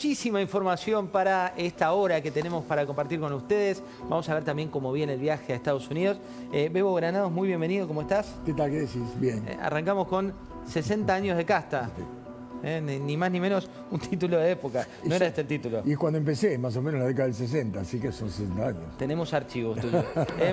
muchísima información para esta hora que tenemos para compartir con ustedes. Vamos a ver también cómo viene el viaje a Estados Unidos. Bebo Granados, muy bienvenido, ¿cómo estás? ¿Qué tal? ¿Qué decís? Bien. Arrancamos con 60 años de casta. Ni más ni menos un título de época. No era este el título. Y es cuando empecé, más o menos en la década del 60, así que son 60 años. Tenemos archivos tuyos.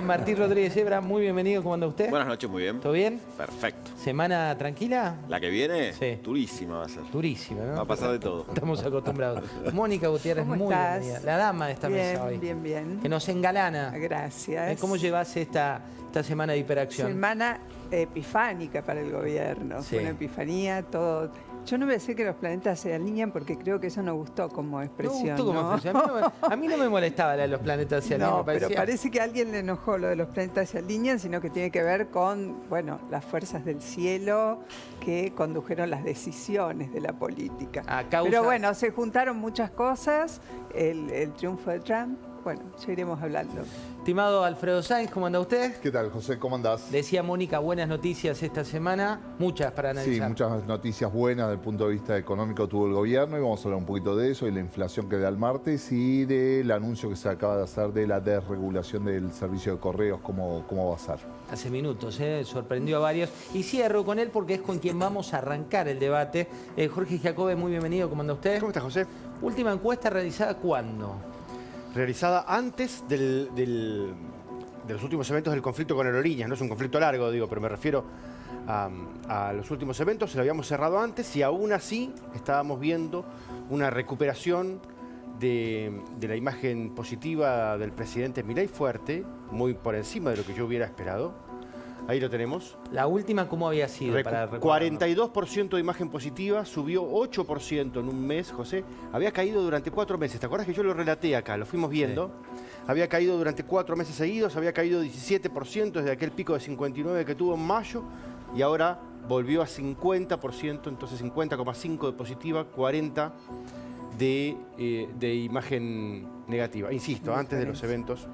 Martín Rodríguez Ebra, muy bienvenido. ¿Cómo anda usted? Buenas noches, muy bien. ¿Todo bien? Perfecto. ¿Semana tranquila? ¿La que viene? Sí. Durísima va a ser. Durísima, ¿no? Va a pasar de todo. Estamos acostumbrados. Mónica Gutiérrez, ¿Cómo muy estás? bienvenida. La dama de esta mesa hoy. Bien, bien. Que nos engalana. Gracias. ¿Cómo llevas esta semana de hiperacción? Semana epifánica para el gobierno. Sí. Fue una epifanía, todo. Yo no voy a decir que los planetas se alinean porque creo que eso no gustó como expresión. No gustó como expresión. A mí no me molestaba la de los planetas se alinean, No, me parecía. pero parece que a alguien le enojó lo de los planetas se alinean, sino que tiene que ver con, bueno, las fuerzas del cielo que condujeron las decisiones de la política. Pero bueno, se juntaron muchas cosas, el triunfo de Trump, bueno, ya iremos hablando. Estimado Alfredo Sáenz, ¿cómo anda usted? ¿Qué tal, José? ¿Cómo andás? Decía Mónica, buenas noticias esta semana, muchas para analizar. Sí, muchas noticias buenas desde el punto de vista económico tuvo el gobierno y vamos a hablar un poquito de eso, de la inflación que da el martes y del anuncio que se acaba de hacer de la desregulación del servicio de correos, cómo va a ser. Hace minutos, sorprendió a varios. Y cierro con él porque es con quien vamos a arrancar el debate. Jorge Giacobbe, muy bienvenido, ¿cómo anda usted? ¿Cómo está, José? Última encuesta realizada, ¿cuándo? Realizada antes de los últimos eventos del conflicto con Aerolíneas. No es un conflicto largo, digo, pero me refiero a los últimos eventos. Lo habíamos cerrado antes y aún así estábamos viendo una recuperación de la imagen positiva del presidente Milei fuerte, muy por encima de lo que yo hubiera esperado. Ahí lo tenemos. ¿La última cómo había sido? 42% de imagen positiva, subió 8% en un mes, José. Había caído durante 4 meses. ¿Te acuerdas que yo lo relaté acá? Lo fuimos viendo. Sí. Había caído durante 4 meses seguidos, había caído 17% desde aquel pico de 59 que tuvo en mayo y ahora volvió a 50%, entonces 50,5% de positiva, 40% de imagen negativa. Insisto, antes de los eventos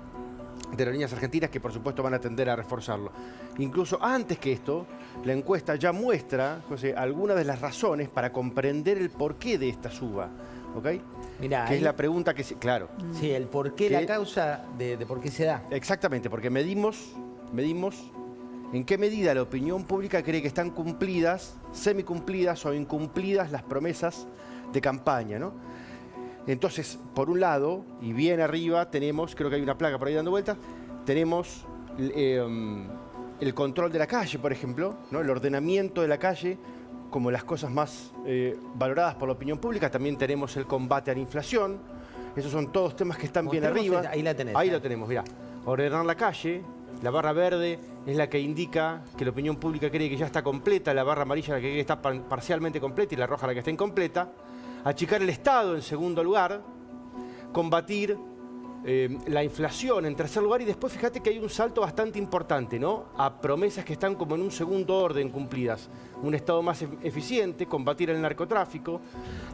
de Aerolíneas Argentinas, que por supuesto van a tender a reforzarlo. Incluso antes que esto, la encuesta ya muestra, José, algunas de las razones para comprender el porqué de esta suba, ¿ok? Mirá, que es la pregunta que... Claro. Sí, el porqué, la causa de por qué se da. Exactamente, porque medimos en qué medida la opinión pública cree que están cumplidas, semicumplidas o incumplidas las promesas de campaña, ¿no? Entonces, por un lado, y bien arriba, tenemos, creo que hay una placa por ahí dando vueltas, tenemos el control de la calle, por ejemplo, ¿no? El ordenamiento de la calle como las cosas más valoradas por la opinión pública. También tenemos el combate a la inflación. Esos son todos temas que están bien arriba. Ahí la tenés. Ahí lo tenemos, mirá. Ordenar la calle, la barra verde es la que indica que la opinión pública cree que ya está completa, la barra amarilla la que cree que está parcialmente completa y la roja la que está incompleta. Achicar el Estado en segundo lugar, combatir la inflación en tercer lugar y después fíjate que hay un salto bastante importante, ¿no? A promesas que están como en un segundo orden cumplidas. Un Estado más eficiente, combatir el narcotráfico,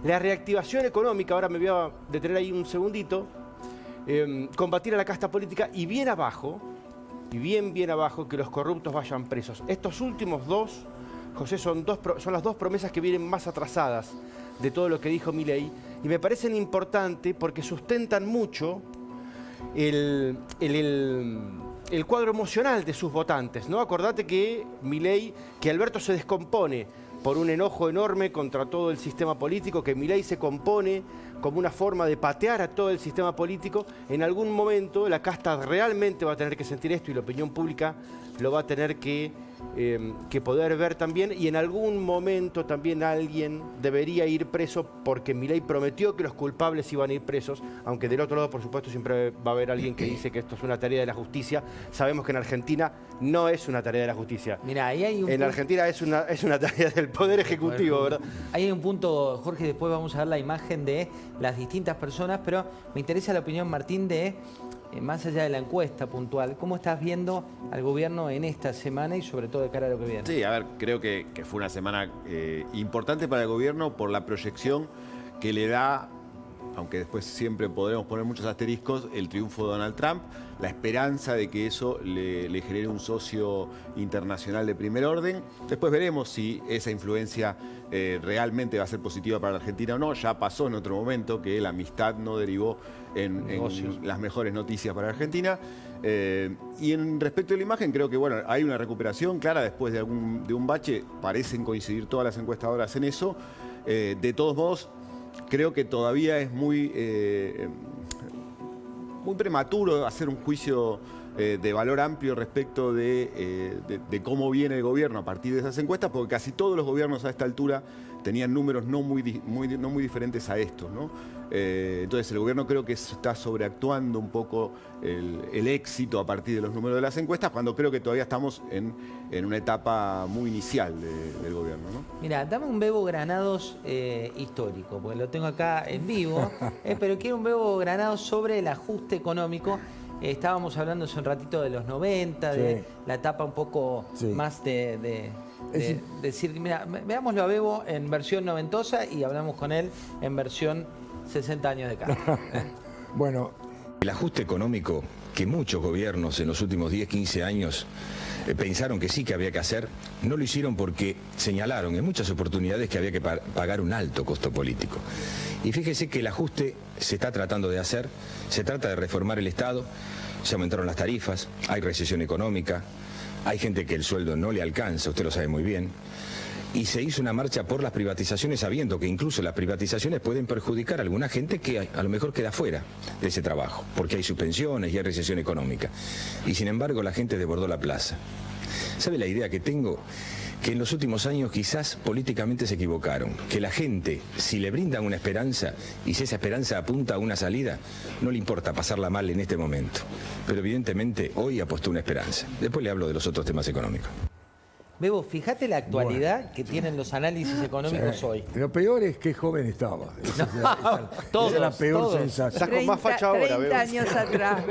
la reactivación económica, ahora me voy a detener ahí un segundito, combatir a la casta política y bien abajo, bien abajo, que los corruptos vayan presos. Estos últimos dos, José, son las dos promesas que vienen más atrasadas de todo lo que dijo Milei y me parecen importantes porque sustentan mucho el cuadro emocional de sus votantes, ¿no? Acordate que Milei, que Alberto se descompone por un enojo enorme contra todo el sistema político, que Milei se compone como una forma de patear a todo el sistema político. En algún momento la casta realmente va a tener que sentir esto y la opinión pública lo va a tener que poder ver también, y en algún momento también alguien debería ir preso porque Milei prometió que los culpables iban a ir presos, aunque del otro lado, por supuesto, siempre va a haber alguien que dice que esto es una tarea de la justicia. Sabemos que en Argentina no es una tarea de la justicia. Mirá, ahí hay en Argentina es una tarea del Poder Ejecutivo, ¿verdad? Ahí hay un punto, Jorge, después vamos a ver la imagen de las distintas personas, pero me interesa la opinión, Martín, de... más allá de la encuesta puntual, ¿cómo estás viendo al gobierno en esta semana y sobre todo de cara a lo que viene? Sí, a ver, creo que fue una semana importante para el gobierno por la proyección que le da aunque después siempre podremos poner muchos asteriscos, el triunfo de Donald Trump, la esperanza de que eso le genere un socio internacional de primer orden. Después veremos si esa influencia realmente va a ser positiva para la Argentina o no. Ya pasó en otro momento que la amistad no derivó en las mejores noticias para Argentina. Y en respecto a la imagen, creo que bueno, hay una recuperación clara después de un bache. Parecen coincidir todas las encuestadoras en eso. De todos modos, creo que todavía es muy prematuro hacer un juicio de valor amplio respecto de cómo viene el gobierno a partir de esas encuestas, porque casi todos los gobiernos a esta altura tenían números no muy diferentes a estos, ¿no? Entonces el gobierno creo que está sobreactuando un poco el éxito a partir de los números de las encuestas, cuando creo que todavía estamos en una etapa muy inicial del gobierno, ¿no? Mira, dame un Bebo Granados histórico, porque lo tengo acá en vivo, pero quiero un Bebo Granados sobre el ajuste económico. Estábamos hablando hace un ratito de los 90, de la etapa un poco más de decir, mira, veámoslo a Bebo en versión noventosa y hablamos con él en versión 60 años de cambio. Bueno, el ajuste económico que muchos gobiernos en los últimos 10, 15 años pensaron que sí que había que hacer, no lo hicieron porque señalaron en muchas oportunidades que había que pagar un alto costo político. Y fíjese que el ajuste se está tratando de hacer, se trata de reformar el Estado, se aumentaron las tarifas, hay recesión económica, hay gente que el sueldo no le alcanza, usted lo sabe muy bien, y se hizo una marcha por las privatizaciones sabiendo que incluso las privatizaciones pueden perjudicar a alguna gente que a lo mejor queda fuera de ese trabajo, porque hay suspensiones y hay recesión económica. Y sin embargo la gente desbordó la plaza. ¿Sabe la idea que tengo? Que en los últimos años quizás políticamente se equivocaron, que la gente, si le brindan una esperanza y si esa esperanza apunta a una salida, no le importa pasarla mal en este momento. Pero evidentemente hoy apostó una esperanza. Después le hablo de los otros temas económicos. Bebo, fíjate la actualidad que tienen los análisis económicos hoy. Lo peor es que joven estaba. Esa es la peor sensación. Estás con más facha ahora, 30 Bebo. años atrás.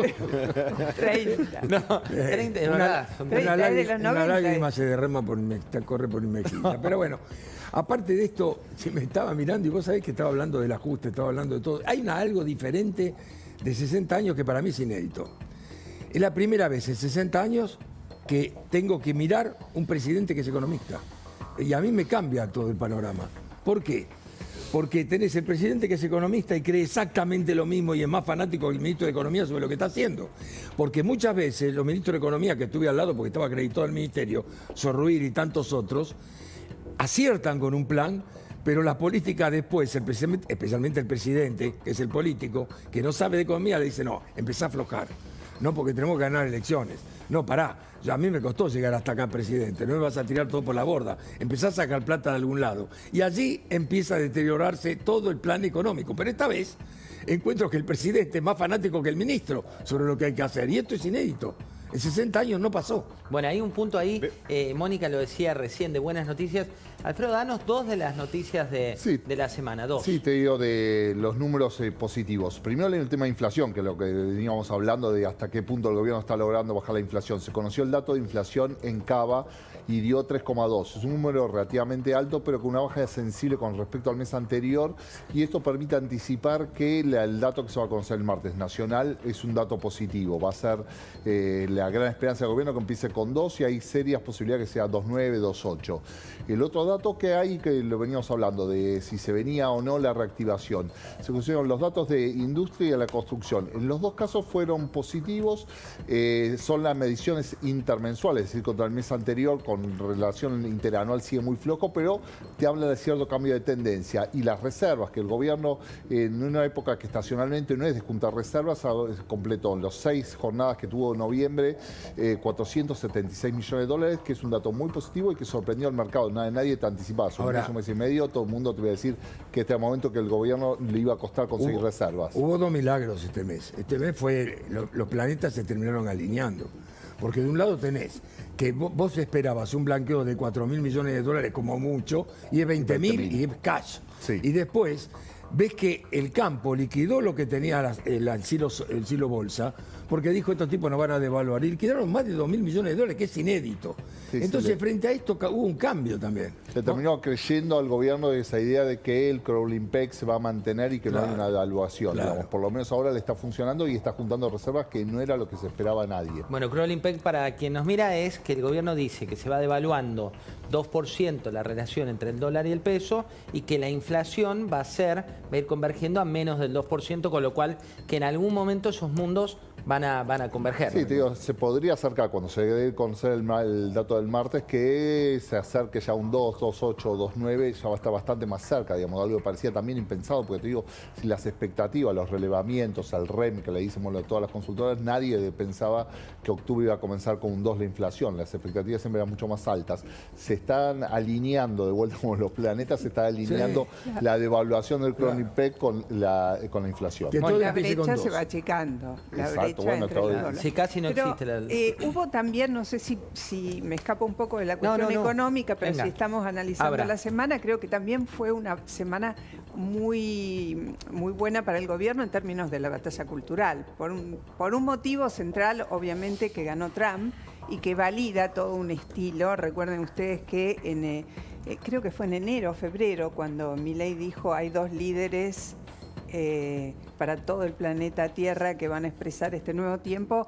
30. No, 30, es verdad. Una lágrima se derrama corre por mi mejilla. Pero bueno, aparte de esto, se me estaba mirando y vos sabés que estaba hablando del ajuste, estaba hablando de todo. Hay algo diferente de 60 años que para mí es inédito. Es la primera vez en 60 años que tengo que mirar un presidente que es economista. Y a mí me cambia todo el panorama. ¿Por qué? Porque tenés el presidente que es economista y cree exactamente lo mismo y es más fanático que el ministro de Economía sobre lo que está haciendo. Porque muchas veces los ministros de Economía que estuve al lado, porque estaba acreditado al ministerio, Sorruir y tantos otros, aciertan con un plan, pero la política después, especialmente el presidente, que es el político, que no sabe de economía, le dice, no, empezá a aflojar. No, porque tenemos que ganar elecciones. No, pará. A mí me costó llegar hasta acá, presidente. No me vas a tirar todo por la borda. Empezá a sacar plata de algún lado. Y allí empieza a deteriorarse todo el plan económico. Pero esta vez encuentro que el presidente es más fanático que el ministro sobre lo que hay que hacer. Y esto es inédito. En 60 años no pasó. Bueno, hay un punto ahí, Mónica lo decía recién, de buenas noticias. Alfredo, danos dos de las noticias de la semana, dos. Sí, te digo de los números positivos. Primero en el tema de inflación, que es lo que veníamos hablando de hasta qué punto el gobierno está logrando bajar la inflación. Se conoció el dato de inflación en Cava y dio 3,2. Es un número relativamente alto, pero con una baja sensible con respecto al mes anterior. Y esto permite anticipar que el dato que se va a conocer el martes nacional es un dato positivo. Va a ser la gran esperanza del gobierno que empiece con 2 y hay serias posibilidades que sea 2,9, 2,8. El otro dato que hay, que lo veníamos hablando, de si se venía o no la reactivación. Se conocieron los datos de industria y de la construcción. En los dos casos fueron positivos. Son las mediciones intermensuales, es decir, contra el mes anterior, con relación interanual sigue muy flojo, pero te habla de cierto cambio de tendencia. Y las reservas, que el gobierno, en una época que estacionalmente no es de juntar reservas, completó en las 6 jornadas que tuvo en noviembre 476 millones de dólares, que es un dato muy positivo y que sorprendió al mercado. Nadie te anticipaba. Hace un mes y medio, todo el mundo te iba a decir que este era el momento que el gobierno le iba a costar conseguir reservas. Hubo 2 milagros este mes. Este mes los planetas se terminaron alineando. Porque de un lado tenés que vos esperabas un blanqueo de 4.000 millones de dólares como mucho, y es 20.000 y es cash. Sí. Y después ves que el campo liquidó lo que tenía el silo bolsa, porque dijo estos tipos no van a devaluar. Y quedaron más de 2.000 millones de dólares, que es inédito. Sí, entonces, frente a esto hubo un cambio también. Se terminó creyendo al gobierno de esa idea de que el crawling peg se va a mantener y que no hay una devaluación. Digamos. Por lo menos ahora le está funcionando y está juntando reservas, que no era lo que se esperaba a nadie. Bueno, crawling peg, para quien nos mira, es que el gobierno dice que se va devaluando 2% la relación entre el dólar y el peso y que la inflación va a ir convergiendo a menos del 2%, con lo cual que en algún momento esos mundos van a converger. Sí, te digo, se podría acercar, cuando se dé a conocer el dato del martes, que se acerque ya a un 2, 2,8, 2,9, ya va a estar bastante más cerca, digamos, algo que parecía también impensado, porque te digo, si las expectativas, los relevamientos, al REM, que le hicimos a todas las consultoras, nadie pensaba que octubre iba a comenzar con un 2 la inflación, las expectativas siempre eran mucho más altas. Se están alineando, de vuelta como los planetas, se está alineando la devaluación del crawling peg con la inflación. Que la brecha se va achicando. Exacto, bueno, sí, casi no existe la... hubo también, no sé si me escapo un poco de la cuestión económica, pero si estamos analizando la semana, creo que también fue una semana muy, muy buena para el gobierno en términos de la batalla cultural. Por un motivo central, obviamente, que ganó Trump y que valida todo un estilo. Recuerden ustedes que creo que fue en enero o febrero, cuando Milei dijo hay 2 líderes para todo el planeta Tierra que van a expresar este nuevo tiempo,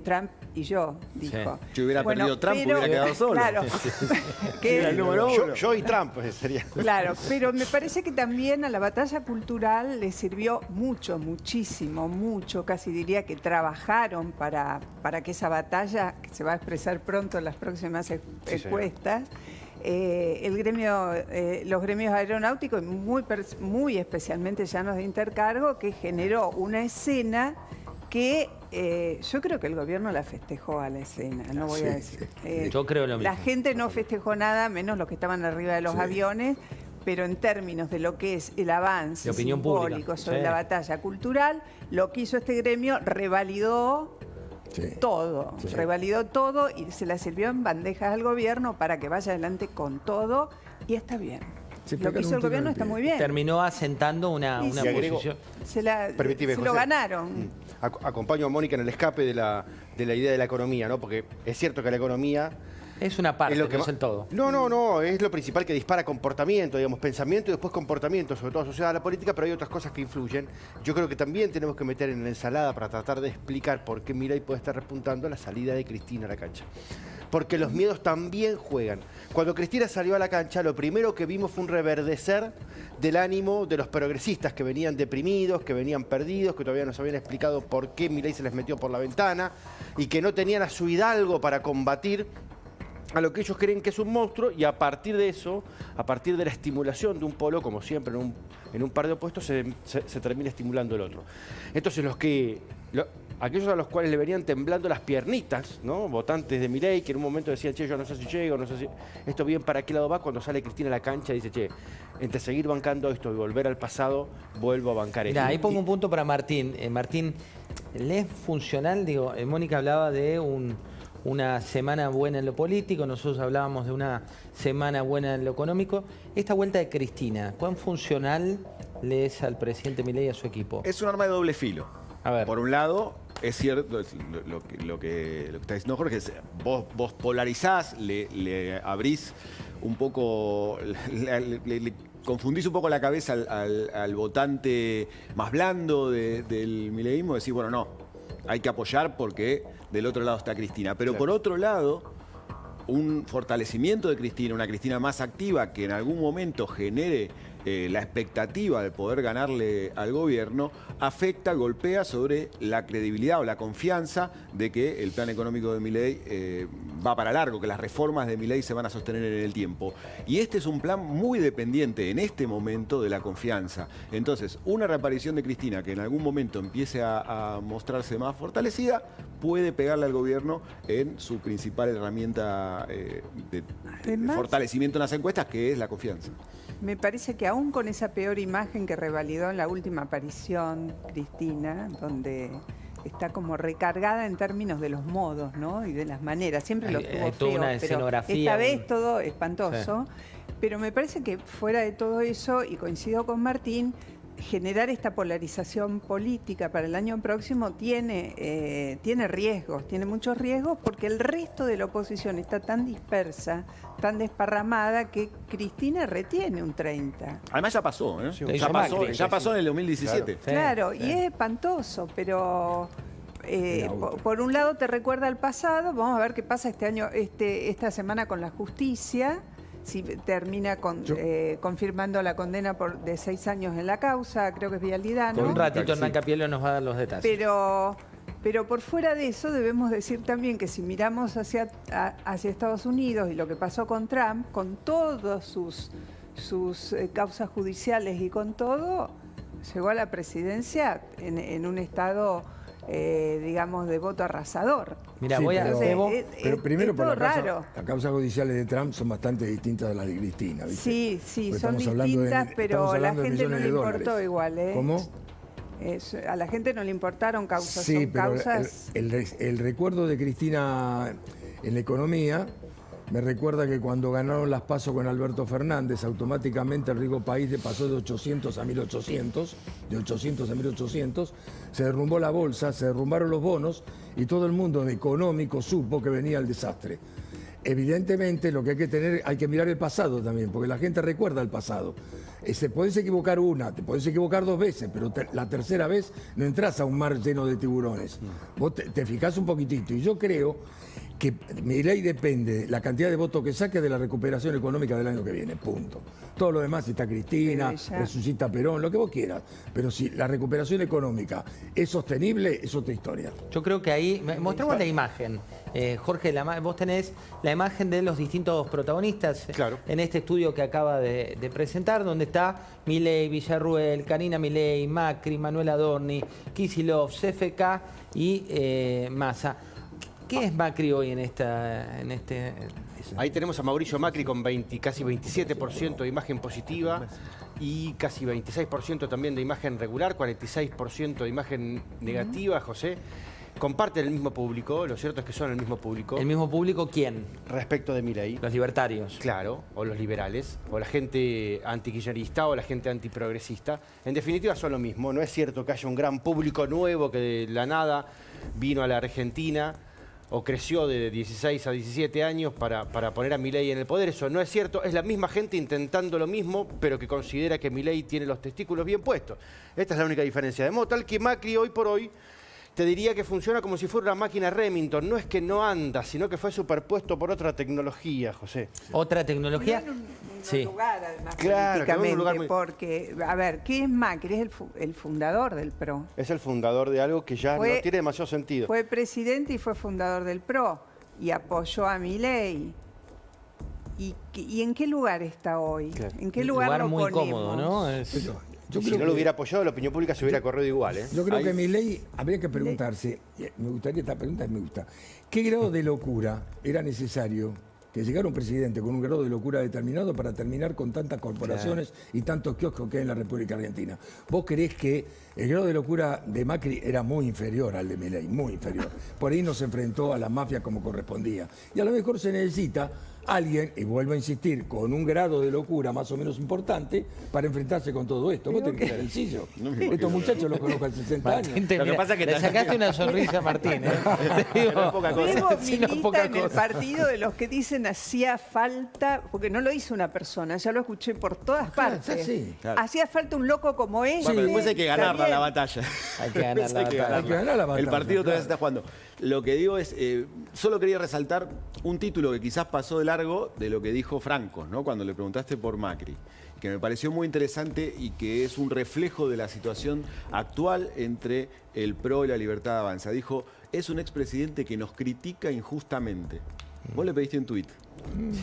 Trump y yo, dijo. Si hubiera perdido Trump, hubiera quedado solo. Claro. Era el número 1. Yo y Trump sería. Claro, pero me parece que también a la batalla cultural le sirvió mucho, casi diría que trabajaron para que esa batalla, que se va a expresar pronto en las próximas encuestas, los gremios aeronáuticos, muy especialmente Llanos de Intercargo, que generó una escena que yo creo que el gobierno la festejó a la escena, no voy a decir. Yo creo lo mismo. La gente no festejó nada, menos los que estaban arriba de los aviones, pero en términos de lo que es el avance simbólico sobre la batalla cultural, lo que hizo este gremio revalidó todo, revalidó todo y se la sirvió en bandejas al gobierno para que vaya adelante con todo, y está bien. Lo que hizo el gobierno está muy bien. Terminó asentando una posición. Se lo ganaron. Acompaño a Mónica en el escape de la idea de la economía, ¿no? Porque es cierto que la economía... Es una parte, no es el todo. No, es lo principal que dispara comportamiento, digamos, pensamiento y después comportamiento, sobre todo asociado a la política, pero hay otras cosas que influyen. Yo creo que también tenemos que meter en la ensalada para tratar de explicar por qué Milei puede estar repuntando la salida de Cristina a la cancha. Porque los miedos también juegan. Cuando Cristina salió a la cancha, lo primero que vimos fue un reverdecer del ánimo de los progresistas que venían deprimidos, que venían perdidos, que todavía nos habían explicado por qué Milei se les metió por la ventana y que no tenían a su hidalgo para combatir a lo que ellos creen que es un monstruo, y a partir de eso, a partir de la estimulación de un polo, como siempre en un par de opuestos, se termina estimulando el otro. Entonces aquellos a los cuales le venían temblando las piernitas, ¿no? Votantes de Milei, que en un momento decían, che, yo no sé si llego, no sé si esto bien para qué lado va, cuando sale Cristina a la cancha dice, che, entre seguir bancando esto y volver al pasado, vuelvo a bancar esto. Ahí pongo un punto para Martín. Martín, ¿le es funcional? Digo, Mónica hablaba de una semana buena en lo político, nosotros hablábamos de una semana buena en lo económico. Esta vuelta de Cristina, ¿cuán funcional le es al presidente Milei y a su equipo? Es un arma de doble filo. A ver. Por un lado, es cierto lo que está diciendo Jorge, es vos polarizás, le abrís un poco, le confundís un poco la cabeza al votante más blando del mileísmo, decís, bueno, no, hay que apoyar porque del otro lado está Cristina. Pero por otro lado, un fortalecimiento de Cristina, una Cristina más activa que en algún momento genere la expectativa de poder ganarle al gobierno, afecta, golpea sobre la credibilidad o la confianza de que el plan económico de Milei va para largo, que las reformas de Milei se van a sostener en el tiempo. Y este es un plan muy dependiente en este momento de la confianza. Entonces, una reaparición de Cristina que en algún momento empiece a mostrarse más fortalecida, puede pegarle al gobierno en su principal herramienta de fortalecimiento en las encuestas, que es la confianza. Me parece que aún con esa peor imagen que revalidó en la última aparición Cristina, donde está como recargada en términos de los modos, ¿no? Y de las maneras. Siempre lo tuvo feo, pero esta vez todo espantoso. Sí. Pero me parece que fuera de todo eso, y coincido con Martín, generar esta polarización política para el año próximo tiene riesgos, tiene muchos riesgos, porque el resto de la oposición está tan dispersa, tan desparramada, que Cristina retiene un 30. Además ya pasó, ¿eh? Sí, Ya pasó en el 2017. Claro, y es espantoso, pero por un lado te recuerda al pasado. Vamos a ver qué pasa este año, esta semana con la justicia, si termina confirmando la condena de 6 años en la causa, creo que es Vialidad, ¿no? Un ratito Hernán Capiello nos va a dar los detalles. Pero por fuera de eso debemos decir también que si miramos hacia Estados Unidos y lo que pasó con Trump, con todas sus causas judiciales y con todo, llegó a la presidencia en un estado, digamos, de voto arrasador. Mira, Sí, voy a... pero primero, es por todo las raro. causas judiciales de Trump son bastante distintas de las de Cristina, ¿viste? Sí, Porque son estamos hablando distintas, pero a la estamos hablando de gente no millones le de importó dólares. igual, ¿eh? ¿Cómo? A la gente no le importaron causas, Sí, son pero causas... el recuerdo de Cristina en la economía me recuerda que cuando ganaron las PASO con Alberto Fernández, automáticamente el rico país pasó de 800 a 1800, de 800 a 1800, se derrumbó la bolsa, se derrumbaron los bonos y todo el mundo económico supo que venía el desastre. Evidentemente lo que hay que mirar el pasado también, porque la gente recuerda el pasado. Te podés equivocar te podés equivocar 2 veces, pero la tercera vez no entras a un mar lleno de tiburones. Vos te fijás un poquitito, y yo creo que Milei depende la cantidad de votos que saque de la recuperación económica del año que viene, punto. Todo lo demás, está Cristina, resucita Perón, lo que vos quieras, pero si la recuperación económica es sostenible, es otra historia. Yo creo que ahí... Mostramos la imagen. Jorge, vos tenés la imagen de los distintos protagonistas en este estudio que acaba de presentar, donde está Milei, Villarruel, Karina Milei, Macri, Manuel Adorni, Kicillof, CFK y Massa. ¿Qué es Macri hoy en este? Ahí tenemos a Mauricio Macri con casi 27% de imagen positiva y casi 26% también de imagen regular, 46% de imagen negativa, José. Comparten el mismo público, lo cierto es que son el mismo público. ¿El mismo público quién? Respecto de Milei. Los libertarios. Claro, o los liberales, o la gente antikirchnerista o la gente antiprogresista. En definitiva son lo mismo. No es cierto que haya un gran público nuevo que de la nada vino a la Argentina o creció de 16 a 17 años para poner a Milei en el poder. Eso no es cierto. Es la misma gente intentando lo mismo, pero que considera que Milei tiene los testículos bien puestos. Esta es la única diferencia. De modo tal que Macri hoy por hoy te diría que funciona como si fuera una máquina Remington. No es que no anda, sino que fue superpuesto por otra tecnología, José. ¿Otra tecnología? En un lugar, además, claro, políticamente, en un lugar muy... porque, a ver, ¿qué es Macri? Es el fundador del PRO. Es el fundador de algo que ya no tiene demasiado sentido. Fue presidente y fue fundador del PRO y apoyó a Milei. ¿Y en qué lugar está hoy? Claro. ¿En qué lugar lo muy ponemos? cómodo, ¿no? Si no lo hubiera apoyado, la opinión pública se hubiera corrido igual, ¿eh? Yo creo que Milei habría que preguntarse, me gustaría esta pregunta, me gusta, ¿qué grado de locura era necesario que llegara un presidente con un grado de locura determinado para terminar con tantas corporaciones y tantos kioscos que hay en la República Argentina? ¿Vos creés que el grado de locura de Macri era muy inferior al de Milei, muy inferior? Por ahí no se enfrentó a las mafias como correspondía. Y a lo mejor se necesita alguien, y vuelvo a insistir, con un grado de locura más o menos importante para enfrentarse con todo esto. Vos tenés que ser sencillo. Estos muchachos los conozco hace 60 años. Lo que pasa es que le sacaste una sonrisa a Martín, ¿eh? Luego milita en el partido de los que dicen hacía falta, porque no lo hizo una persona, ya lo escuché por todas partes. Sí. Hacía falta un loco como él. Bueno, pero después hay que ganarla la batalla. Hay que ganar la batalla. Hay que ganar la batalla. El partido todavía se está jugando. Lo que digo es, solo quería resaltar un título que quizás pasó de largo de lo que dijo Franco, ¿no? Cuando le preguntaste por Macri, que me pareció muy interesante y que es un reflejo de la situación actual entre el PRO y la Libertad de Avanza. Dijo, es un expresidente que nos critica injustamente. Vos le pediste un tuit.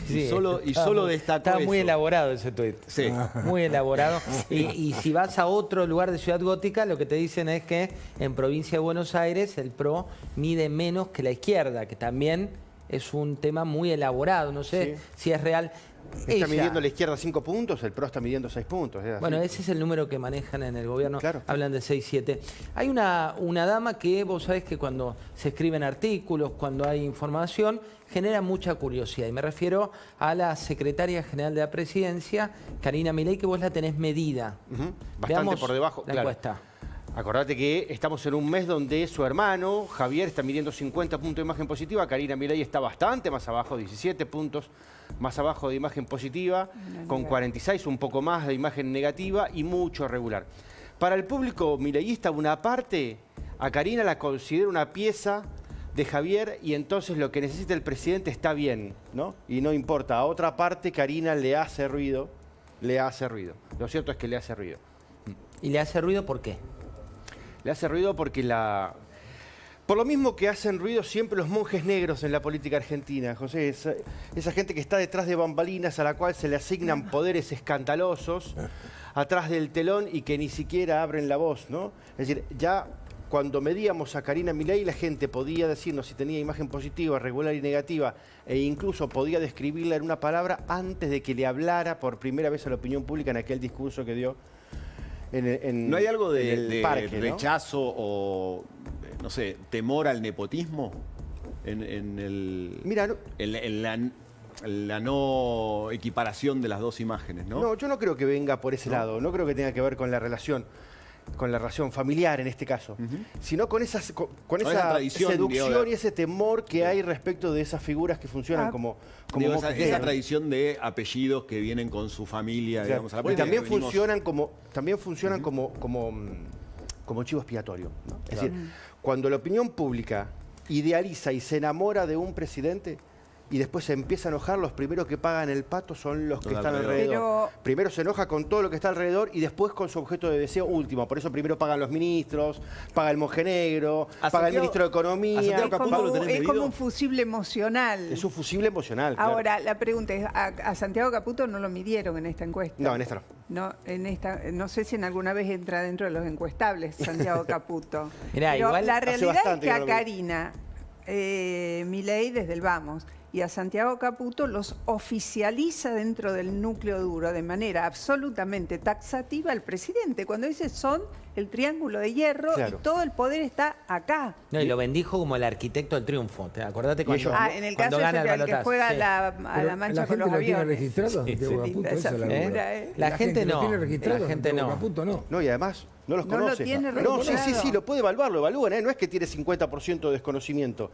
Sí, y solo destacó Está muy eso. elaborado ese tuit. Sí. Muy elaborado. Y si vas a otro lugar de Ciudad Gótica, lo que te dicen es que en provincia de Buenos Aires el PRO mide menos que la izquierda, que también es un tema muy elaborado. No sé si es real. Está midiendo la izquierda 5 puntos, el PRO está midiendo 6 puntos. Bueno, ese es el número que manejan en el gobierno, claro. Hablan de 6, 7. Hay una dama que vos sabés que cuando se escriben artículos, cuando hay información, genera mucha curiosidad. Y me refiero a la secretaria general de la Presidencia, Karina Milei, que vos la tenés medida. Bastante Veamos por debajo. la encuesta. Acordate que estamos en un mes donde su hermano, Javier, está midiendo 50 puntos de imagen positiva. Karina Milei está bastante más abajo, 17 puntos más abajo de imagen positiva, con 46, un poco más de imagen negativa y mucho regular. Para el público mileísta, una parte, a Karina la considera una pieza de Javier y entonces lo que necesita el presidente está bien, ¿no? Y no importa. A otra parte, Karina le hace ruido, Lo cierto es que le hace ruido. ¿Y le hace ruido por qué? Le hace ruido porque por lo mismo que hacen ruido siempre los monjes negros en la política argentina, José. Esa gente que está detrás de bambalinas a la cual se le asignan poderes escandalosos atrás del telón y que ni siquiera abren la voz, ¿no? Es decir, ya cuando medíamos a Karina Milei, la gente podía decirnos si tenía imagen positiva, regular y negativa, e incluso podía describirla en una palabra antes de que le hablara por primera vez a la opinión pública en aquel discurso que dio ¿No hay algo de parque, rechazo o, no sé, temor al nepotismo en la no equiparación de las dos imágenes, ¿no? No, yo no creo que venga por ese lado. No creo que tenga que ver con la relación familiar en este caso, sino con esa tradición, seducción y ese temor que hay respecto de esas figuras que funcionan como esa tradición de apellidos que vienen con su familia, digamos, a la y también venimos... funcionan como chivo expiatorio, ¿no? Es decir, cuando la opinión pública idealiza y se enamora de un presidente y después se empieza a enojar, los primeros que pagan el pato son los que están alrededor. Primero se enoja con todo lo que está alrededor y después con su objeto de deseo último. Por eso primero pagan los ministros, paga el monje negro, paga el ministro de Economía. Es como un fusible emocional. Es un fusible emocional, Ahora, la pregunta es, a Santiago Caputo no lo midieron en esta encuesta. No, en esta no. No sé si en alguna vez entra dentro de los encuestables Santiago Caputo. Mirá, pero igual la realidad es que a Karina Milei desde el vamos y a Santiago Caputo los oficializa dentro del núcleo duro de manera absolutamente taxativa el presidente. Cuando dice son el triángulo de hierro y todo el poder está acá. No, y lo bendijo como el arquitecto del triunfo. Acordate cuando en el caso es el que juega a la mancha con los aviones. ¿Registrado? La gente no. ¿Tiene registrado? La gente no. Caputo no. No, y además no los conoce. Sí, lo puede evaluar, lo evalúan, ¿eh? No es que tiene 50% de desconocimiento,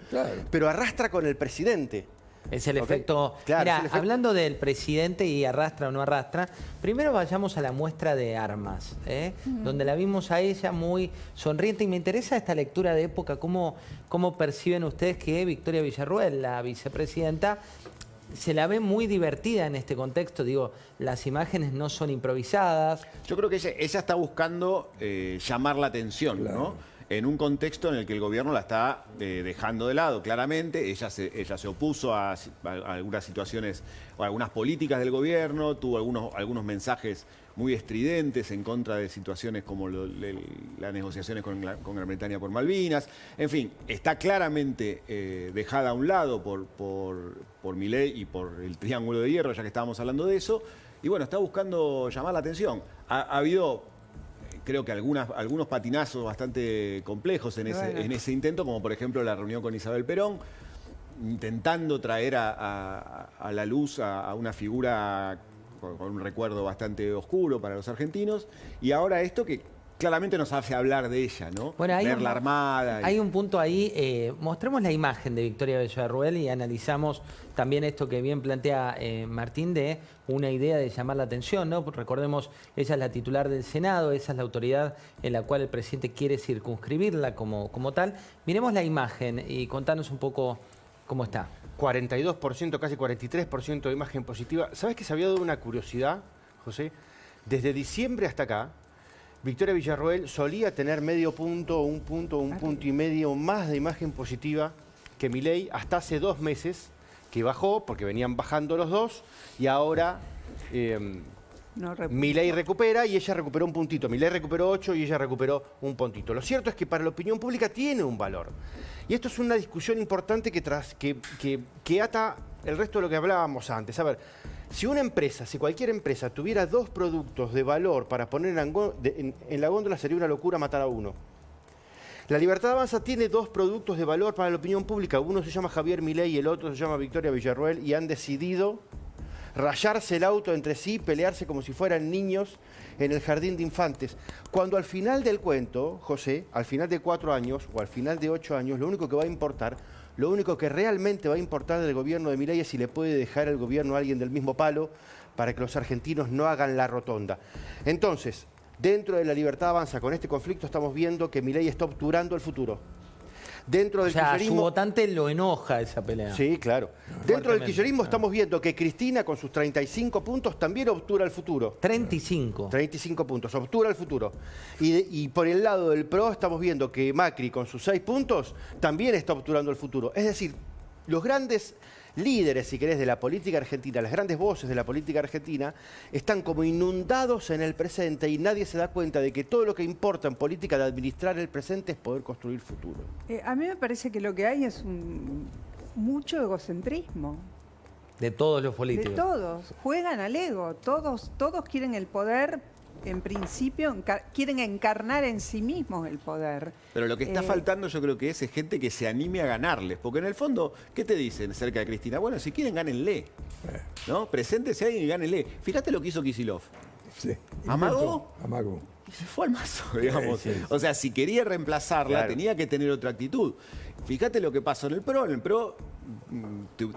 pero arrastra con el presidente. Es el efecto... Claro, Mira, es el efecto... hablando del presidente y arrastra o no arrastra, primero vayamos a la muestra de armas, donde la vimos a ella muy sonriente. Y me interesa esta lectura de época, cómo perciben ustedes que Victoria Villarruel, la vicepresidenta, se la ve muy divertida en este contexto. Digo, las imágenes no son improvisadas. Yo creo que ella está buscando llamar la atención, ¿no? En un contexto en el que el gobierno la está dejando de lado, claramente. Ella se opuso a algunas situaciones o algunas políticas del gobierno, tuvo algunos mensajes muy estridentes en contra de situaciones como las negociaciones con Gran Bretaña por Malvinas. En fin, está claramente dejada a un lado por Milei y por el Triángulo de Hierro, ya que estábamos hablando de eso. Y bueno, está buscando llamar la atención. Ha habido... Creo que algunos patinazos bastante complejos en ese intento, como por ejemplo la reunión con Isabel Perón, intentando traer a la luz a una figura con un recuerdo bastante oscuro para los argentinos, y ahora esto que claramente nos hace hablar de ella, ¿no? Bueno, verla armada. Hay un punto ahí, mostremos la imagen de Victoria Villarruel y analizamos también esto que bien plantea Martín de una idea de llamar la atención, ¿no? Recordemos, ella es la titular del Senado, esa es la autoridad en la cual el presidente quiere circunscribirla como tal. Miremos la imagen y contanos un poco cómo está. 42%, casi 43% de imagen positiva. ¿Sabes que se había dado una curiosidad, José? Desde diciembre hasta acá, Victoria Villarruel solía tener medio punto, un punto y medio más de imagen positiva que Milei hasta hace 2 meses, que bajó, porque venían bajando los dos, y ahora Milei recupera y ella recuperó un puntito. Milei recuperó 8 y ella recuperó un puntito. Lo cierto es que para la opinión pública tiene un valor. Y esto es una discusión importante que ata el resto de lo que hablábamos antes. A ver, si cualquier empresa tuviera 2 productos de valor para poner en la góndola, sería una locura matar a uno. La Libertad Avanza tiene 2 productos de valor para la opinión pública. Uno se llama Javier Milei y el otro se llama Victoria Villarroel, y han decidido rayarse el auto entre sí, pelearse como si fueran niños en el jardín de infantes. Cuando al final del cuento, José, al final de 4 años o al final de 8 años, lo único que va a importar, lo único que realmente va a importar del gobierno de Milei es si le puede dejar el gobierno a alguien del mismo palo para que los argentinos no hagan la rotonda. Entonces, dentro de la Libertad Avanza, con este conflicto estamos viendo que Milei está obturando el futuro. Dentro del kirchnerismo, a su votante lo enoja esa pelea. Sí, claro. Dentro del kirchnerismo estamos viendo que Cristina, con sus 35 puntos, también obtura el futuro. 35. 35 puntos, obtura el futuro. Y por el lado del PRO estamos viendo que Macri, con sus 6 puntos, también está obturando el futuro. Es decir, los grandes líderes, si querés, de la política argentina, las grandes voces de la política argentina, están como inundados en el presente y nadie se da cuenta de que todo lo que importa en política de administrar el presente es poder construir futuro. A mí me parece que lo que hay es mucho egocentrismo. De todos los políticos. De todos. Juegan al ego. Todos quieren el poder. En principio, quieren encarnar en sí mismos el poder. Pero lo que está faltando yo creo que es gente que se anime a ganarles. Porque en el fondo, ¿qué te dicen acerca de Cristina? Bueno, si quieren, gánenle. ¿No? Preséntese a alguien y gánenle. Fíjate lo que hizo Kicillof. Sí. Amagó. Y se fue al mazo, digamos. Sí. O sea, si quería reemplazarla, claro, tenía que tener otra actitud. Fíjate lo que pasó en el PRO. En el PRO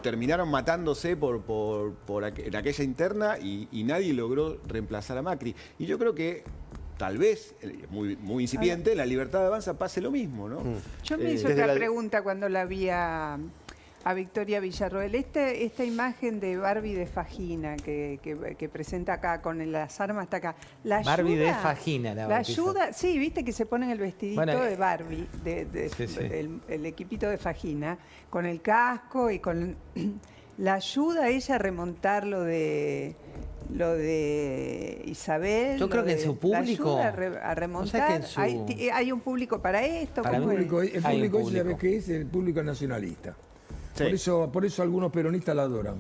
terminaron matándose en aquella interna y nadie logró reemplazar a Macri. Y yo creo que tal vez, muy incipiente, en la Libertad Avanza pase lo mismo, ¿no? Yo me hice otra pregunta cuando la vi a Victoria Villarroel. Esta imagen de Barbie de Fagina que presenta acá con las armas hasta acá. ¿La ayuda? Barbie de Fagina. ¿La ayuda? Sí, viste que se ponen el vestidito de Barbie, sí. El equipito de Fagina, con el casco y con... ¿La ayuda a ella a remontar lo de Isabel? Yo creo que en su público... ¿La ayuda a remontar? ¿Hay un público para esto? El público ¿sabes qué es? El público nacionalista. Sí. Por eso algunos peronistas la adoran.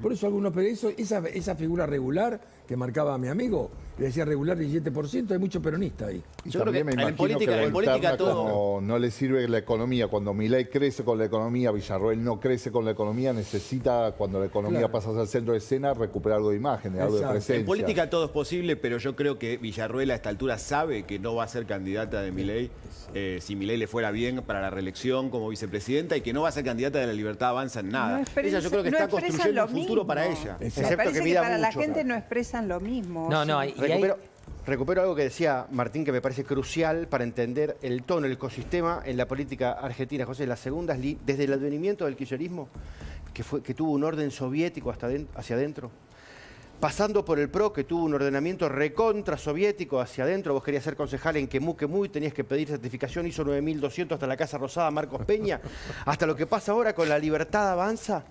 Por eso algunos esa figura regular que marcaba a mi amigo, le decía regular 17%, hay muchos peronistas ahí. Y yo también me imagino que en política todo no le sirve la economía. Cuando Milei crece con la economía, Villarroel no crece con la economía, necesita, cuando la economía pasa al centro de escena, recuperar algo de imagen, algo de presencia. En política todo es posible, pero yo creo que Villarroel a esta altura sabe que no va a ser candidata de Milei si Milei le fuera bien para la reelección como vicepresidenta y que no va a ser candidata de la Libertad Avanza en nada. Ella yo creo que está construyendo un futuro para ella. Excepto que para la gente no expresan lo mismo. Recupero algo que decía Martín, que me parece crucial para entender el tono, el ecosistema en la política argentina. José, las segundas desde el advenimiento del kirchnerismo, que tuvo un orden soviético hacia adentro, pasando por el PRO, que tuvo un ordenamiento recontra soviético hacia adentro. Vos querías ser concejal en Quemuy, tenías que pedir certificación, hizo 9.200 hasta la Casa Rosada, Marcos Peña, hasta lo que pasa ahora con la Libertad Avanza.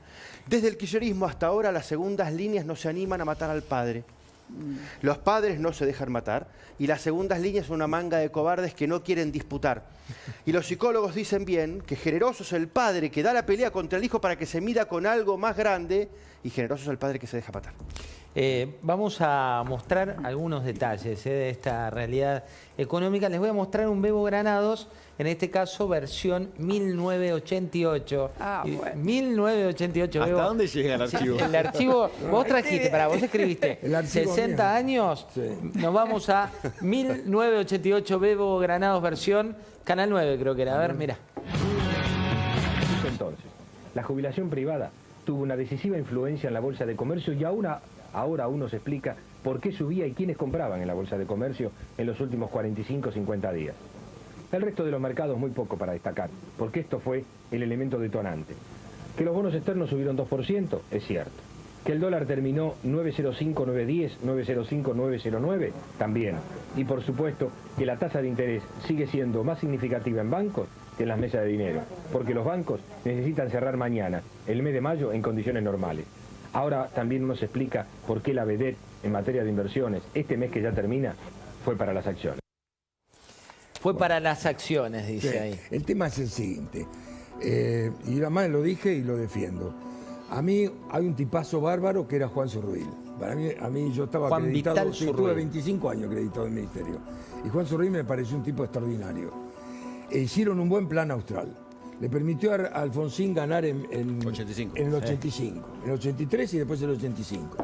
Desde el kirchnerismo hasta ahora, las segundas líneas no se animan a matar al padre. Los padres no se dejan matar y las segundas líneas son una manga de cobardes que no quieren disputar. Y los psicólogos dicen bien que generoso es el padre que da la pelea contra el hijo para que se mida con algo más grande y generoso es el padre que se deja matar. Vamos a mostrar algunos detalles de esta realidad económica. Les voy a mostrar un Bebo Granados, en este caso versión 1988. Bueno. 1988. ¿Hasta Bebo. dónde llega el archivo? El archivo, vos trajiste, vos escribiste 60 mío. Años, nos vamos a 1988 Bebo Granados versión Canal 9 creo que era. A ver, mira. Entonces, la jubilación privada tuvo una decisiva influencia en la Bolsa de Comercio y ahora aún nos explica por qué subía y quiénes compraban en la Bolsa de Comercio en los últimos 45 o 50 días. El resto de los mercados muy poco para destacar, porque esto fue el elemento detonante. Que los bonos externos subieron 2%, es cierto. Que el dólar terminó 9.05, 9.10, 9.05, 9.09, también. Y por supuesto que la tasa de interés sigue siendo más significativa en bancos que en las mesas de dinero, porque los bancos necesitan cerrar mañana, el mes de mayo, en condiciones normales. Ahora también nos explica por qué la vedette en materia de inversiones, este mes que ya termina, fue para las acciones. Fue para las acciones, dice ahí. El tema es el siguiente, y además lo dije y lo defiendo. A mí hay un tipazo bárbaro que era Juan Zurruil. A mí yo estaba Juan acreditado, Vital sí, Zurruil. tuve 25 años acreditado en el ministerio. Y Juan Zurruil me pareció un tipo extraordinario. E hicieron un buen plan austral. Le permitió a Alfonsín ganar en el 85, en el 83 y después en el 85.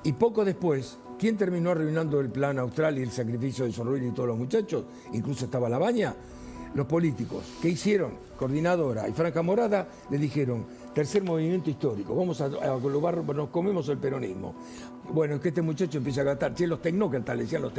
Y poco después, ¿quién terminó arruinando el plan austral y el sacrificio de Zurruil y todos los muchachos? Incluso estaba Labaña. Los políticos. ¿Qué hicieron? Coordinadora y Franja Morada le dijeron, tercer movimiento histórico, vamos a nos comemos el peronismo. Bueno, es que este muchacho empieza a gastar. Sí, los tecnócratas, le decían los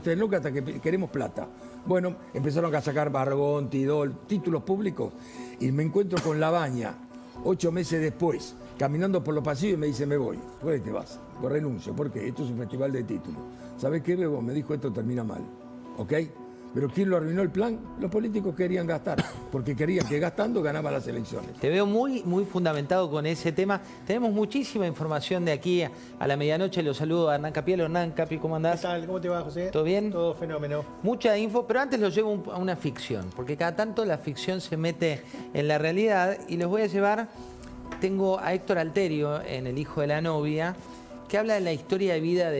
tecnócratas que queremos plata. Bueno, empezaron a sacar Bargón, Tidol, títulos públicos, y me encuentro con Labaña, 8 meses después, caminando por los pasillos y me dice, me voy. ¿Por qué te vas? Pues renuncio. ¿Por qué? Esto es un festival de títulos. ¿Sabés qué, Bebo? Me dijo, esto termina mal. ¿Ok? Pero ¿quién lo arruinó el plan? Los políticos querían gastar, porque querían que gastando ganaban las elecciones. Te veo muy fundamentado con ese tema. Tenemos muchísima información de aquí a la medianoche. Los saludo a Hernán Capielo. Hernán, Capi, ¿cómo andás? ¿Qué tal? ¿Cómo te va, José? ¿Todo bien? Todo fenómeno. Mucha info, pero antes lo llevo a una ficción, porque cada tanto la ficción se mete en la realidad y los voy a llevar. Tengo a Héctor Alterio en El hijo de la novia, que habla de la historia de vida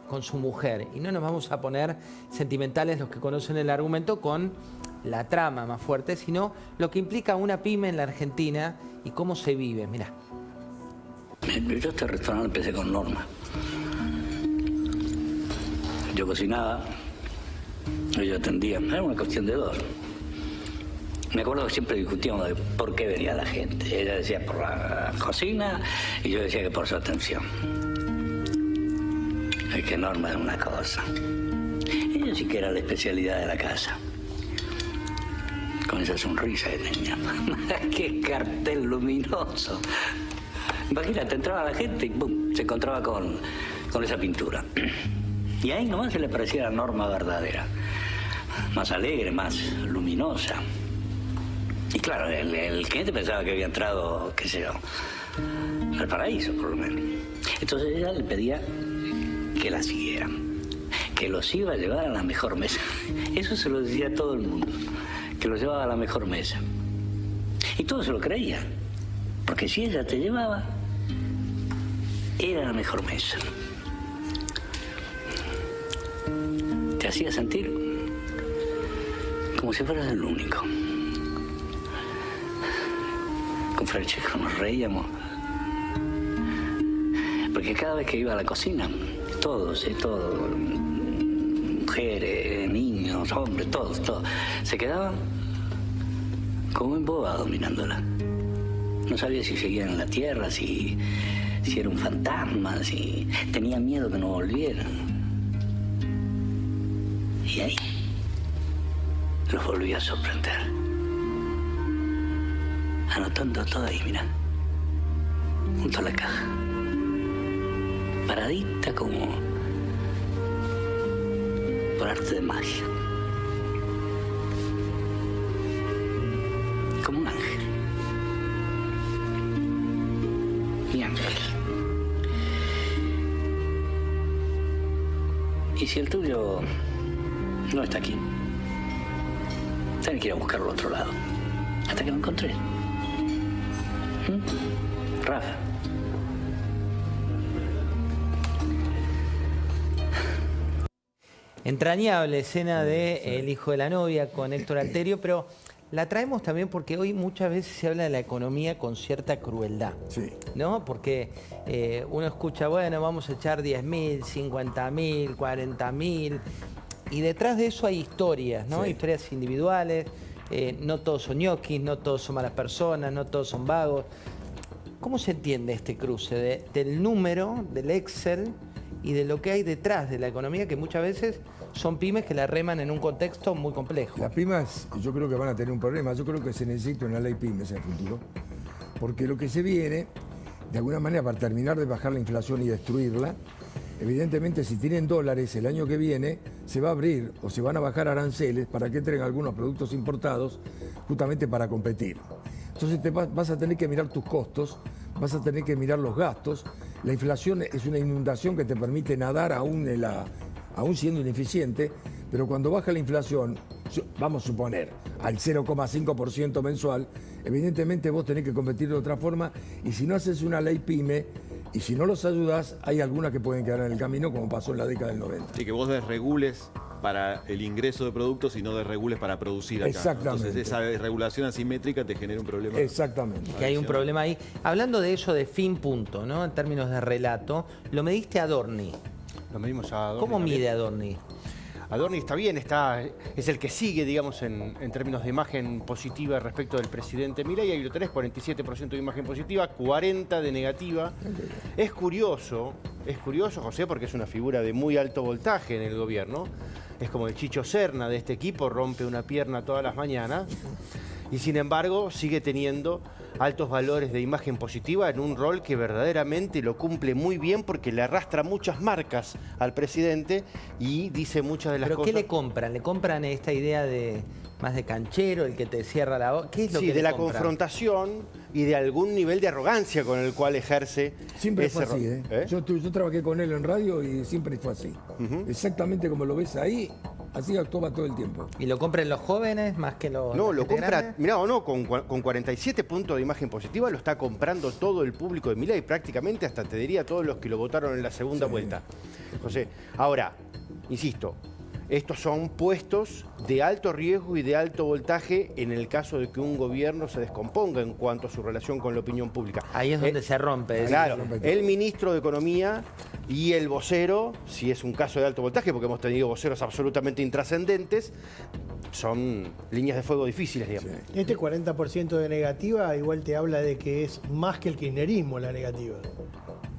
con su mujer. Y no nos vamos a poner sentimentales los que conocen el argumento con la trama más fuerte, sino lo que implica una pyme en la Argentina y cómo se vive. Mirá. Yo este restaurante empecé con Norma. Yo cocinaba, ella atendía. Era una cuestión de dos. Me acuerdo que siempre discutíamos de por qué venía la gente. Ella decía por la cocina y yo decía que por su atención. Es que Norma es una cosa. Ella sí que era la especialidad de la casa. Con esa sonrisa que tenía. ¡Qué cartel luminoso! Imagínate, entraba la gente y ¡pum! Se encontraba con esa pintura. Y ahí nomás se le parecía la Norma verdadera. Más alegre, más luminosa. Y claro, el cliente pensaba que había entrado, qué sé yo, al paraíso, por lo menos. Entonces ella le pedía que la siguieran, que los iba a llevar a la mejor mesa. Eso se lo decía a todo el mundo, que los llevaba a la mejor mesa. Y todos se lo creían, porque si ella te llevaba, era la mejor mesa. Te hacía sentir como si fueras el único. Con Francesco nos reíamos, porque cada vez que iba a la cocina, todos, mujeres, niños, hombres, todos, se quedaban como embobados mirándola. No sabía si seguían en la tierra, si era un fantasma, si tenían miedo que no volvieran. Y ahí los volví a sorprender. Anotando todo ahí, mirá, junto a la caja. Paradita como por arte de magia. Como un ángel. Mi ángel. Y si el tuyo no está aquí, tenés que ir a buscarlo al otro lado. Hasta que lo encontré. Rafa. Entrañable escena de El hijo de la novia con Héctor Alterio, pero la traemos también porque hoy muchas veces se habla de la economía con cierta crueldad, sí, ¿no? Porque uno escucha, bueno, vamos a echar 10.000, 50.000, 40.000, y detrás de eso hay historias, ¿no? Sí. Historias individuales, no todos son ñoquis, no todos son malas personas, no todos son vagos. ¿Cómo se entiende este cruce del número, del Excel y de lo que hay detrás de la economía, que muchas veces son pymes que la reman en un contexto muy complejo? Las pymes yo creo que van a tener un problema. Yo creo que se necesita una ley pymes en el futuro. Porque lo que se viene, de alguna manera, para terminar de bajar la inflación y destruirla, evidentemente si tienen dólares el año que viene, se va a abrir o se van a bajar aranceles para que entren algunos productos importados justamente para competir. Entonces vas a tener que mirar tus costos, vas a tener que mirar los gastos. La inflación es una inundación que te permite nadar aún siendo ineficiente, pero cuando baja la inflación, vamos a suponer, al 0,5% mensual, evidentemente vos tenés que competir de otra forma, y si no haces una ley PYME, y si no los ayudás, hay algunas que pueden quedar en el camino, como pasó en la década del 90. Y que vos desregules para el ingreso de productos y no desregules para producir acá. Exactamente. Entonces esa desregulación asimétrica te genera un problema. Exactamente. Que hay un problema ahí. Hablando de eso de fin punto, ¿no? En términos de relato, lo mediste a Adorni. Lo medimos a Adorni. ¿Cómo también. mide Adorni? Adorni está bien, es el que sigue, digamos, en términos de imagen positiva respecto del presidente Milei. Ahí lo tenés, 47% de imagen positiva, 40% de negativa. Es curioso, José, porque es una figura de muy alto voltaje en el gobierno. Es como el Chicho Serna de este equipo, rompe una pierna todas las mañanas. Y sin embargo, sigue teniendo altos valores de imagen positiva en un rol que verdaderamente lo cumple muy bien porque le arrastra muchas marcas al presidente y dice muchas de las cosas. ¿Pero qué le compran? ¿Le compran esta idea de más de canchero, el que te cierra la boca? ¿Qué es lo que de la compran? confrontación y de algún nivel de arrogancia con el cual ejerce Siempre ese fue así, rol. ¿eh? Yo trabajé con él en radio y siempre fue así. Exactamente como lo ves ahí, así actuaba todo el tiempo. ¿Y lo compran los jóvenes más que los No, la lo gente compra, grande? mirá o no, con 47 puntos de imagen positiva lo está comprando todo el público de Milei, prácticamente hasta te diría todos los que lo votaron en la segunda vuelta. José, ahora, insisto, estos son puestos de alto riesgo y de alto voltaje en el caso de que un gobierno se descomponga en cuanto a su relación con la opinión pública. Ahí es donde se rompe. Claro, el ministro de Economía y el vocero, si es un caso de alto voltaje, porque hemos tenido voceros absolutamente intrascendentes, son líneas de fuego difíciles, digamos. Sí. Este 40% de negativa igual te habla de que es más que el kirchnerismo la negativa.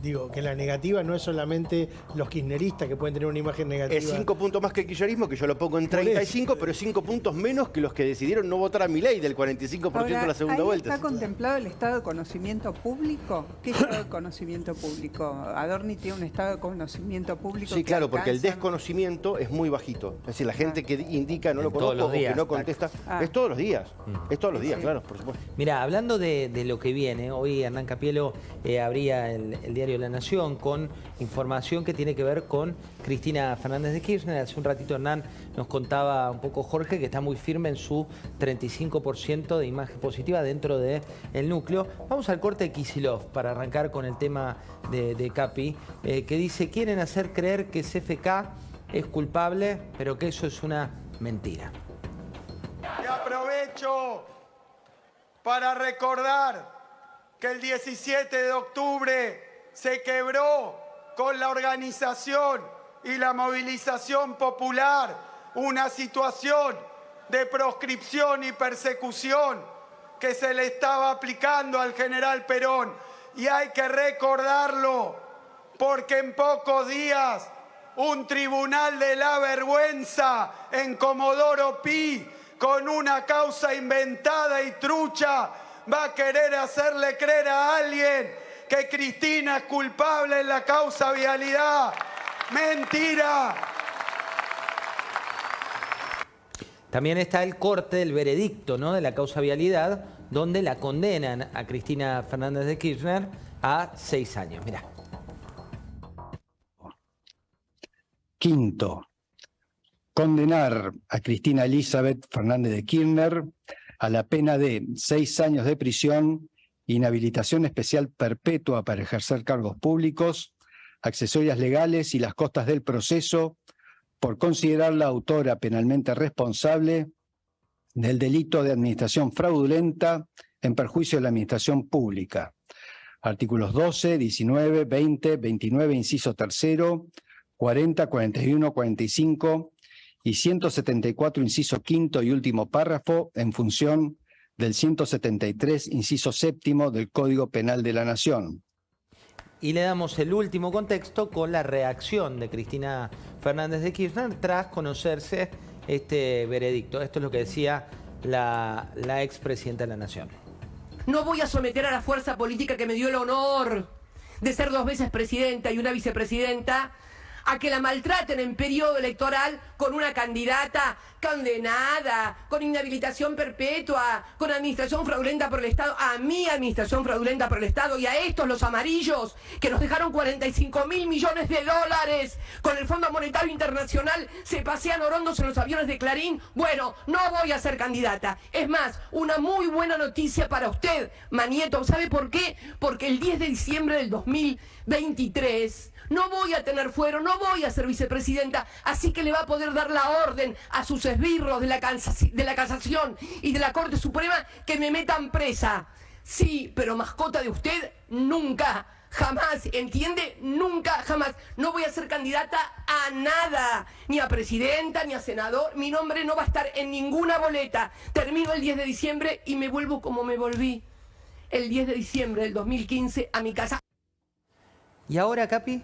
Digo, que la negativa no es solamente los kirchneristas que pueden tener una imagen negativa. Es 5 puntos más que el kirchnerismo, que yo lo pongo en 35, pero es 5 puntos menos que los que decidieron no votar a Milei del 45% en la segunda vuelta. ¿Está contemplado el estado de conocimiento público? ¿Qué estado de conocimiento público? Adorni tiene un estado de conocimiento público. Sí, claro, porque el alcanza... desconocimiento es muy bajito. Es decir, la gente que indica no lo todos conozco los días, o que no contesta, es todos los días. Es todos los días, claro, por supuesto. Mira, hablando de lo que viene, hoy Hernán Capielo abría el diario La Nación con información que tiene que ver con Cristina Fernández de Kirchner. Hace un ratito Hernán nos contaba un poco Jorge que está muy firme en su 35% de imagen positiva dentro del núcleo. Vamos al corte de Kicillof para arrancar con el tema de Capi, que dice, quieren hacer creer que CFK es culpable, pero que eso es una mentira. Y aprovecho para recordar que el 17 de octubre se quebró con la organización y la movilización popular una situación de proscripción y persecución que se le estaba aplicando al general Perón. Y hay que recordarlo porque en pocos días un tribunal de la vergüenza en Comodoro Pi, con una causa inventada y trucha, va a querer hacerle creer a alguien que Cristina es culpable en la causa vialidad. ¡Mentira! También está el corte del veredicto, ¿no?, de la causa vialidad, donde la condenan a Cristina Fernández de Kirchner a 6 años. Mirá. Quinto, condenar a Cristina Elizabeth Fernández de Kirchner a la pena de 6 años de prisión, inhabilitación especial perpetua para ejercer cargos públicos, accesorias legales y las costas del proceso, por considerarla autora penalmente responsable del delito de administración fraudulenta en perjuicio de la administración pública. Artículos 12, 19, 20, 29, inciso tercero, 40, 41, 45 y 174, inciso quinto y último párrafo, en función del 173, inciso séptimo del Código Penal de la Nación. Y le damos el último contexto con la reacción de Cristina Fernández de Kirchner tras conocerse este veredicto. Esto es lo que decía la expresidenta de la Nación. No voy a someter a la fuerza política que me dio el honor de ser 2 veces presidenta y una vicepresidenta a que la maltraten en periodo electoral con una candidata condenada, con inhabilitación perpetua, con administración fraudulenta por el Estado, a mi administración fraudulenta por el Estado y a estos, los amarillos, que nos dejaron 45.000 millones de dólares con el Fondo Monetario Internacional, se pasean orondos en los aviones de Clarín. Bueno, no voy a ser candidata. Es más, una muy buena noticia para usted, Manieto. ¿Sabe por qué? Porque el 10 de diciembre del 2023... no voy a tener fuero, no voy a ser vicepresidenta, así que le va a poder dar la orden a sus esbirros de la Casación y de la Corte Suprema que me metan presa. Sí, pero mascota de usted, nunca, jamás, ¿entiende? Nunca, jamás. No voy a ser candidata a nada, ni a presidenta, ni a senador. Mi nombre no va a estar en ninguna boleta. Termino el 10 de diciembre y me vuelvo como me volví el 10 de diciembre del 2015 a mi casa. ¿Y ahora, Capi?